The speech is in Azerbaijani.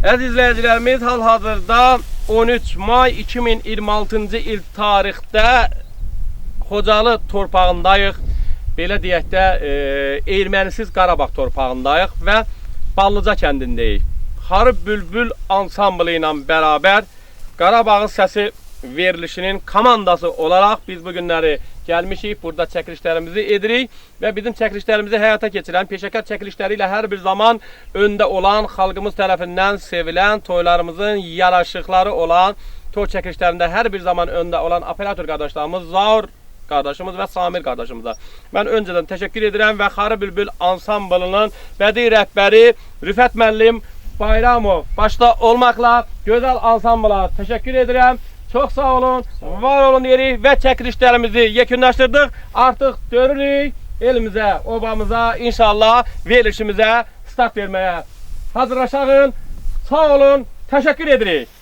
Əziz izləyicilərimiz, hal-hazırda 13 may 2026-cı il tarixdə Xocalı torpağındayıq. Belə deyək də, Ermənisiz Qarabağ torpağındayıq və Ballıca kəndindəyik. Xarı Bülbül ansamblı ilə bərabər Qarabağın səsi verilişinin komandası olaraq biz bu günləri gəlmişik, burada çəkilişlərimizi edirik və bizim çəkilişlərimizi həyata keçirən, peşəkar çəkilişləri ilə hər bir zaman öndə olan, xalqımız tərəfindən sevilən, toylarımızın yaraşıqları olan, toy çəkilişlərində hər bir zaman öndə olan operator qardaşlarımız Zaur qardaşımız və Samir qardaşımıza mən öncədən təşəkkür edirəm və Xarı Bülbül ansamblının bədii rəhbəri Rüfət müəllim Bayramov başda olmaqla gözəl ansambla təşəkkür edirəm. Çox sağ olun, var olun deyirik və çəkilişlərimizi yekunlaşdırdıq. Artıq dönürük elimizə, obamıza, inşallah verilişimizə start verməyə. Hazırlaşağın, sağ olun, təşəkkür edirik.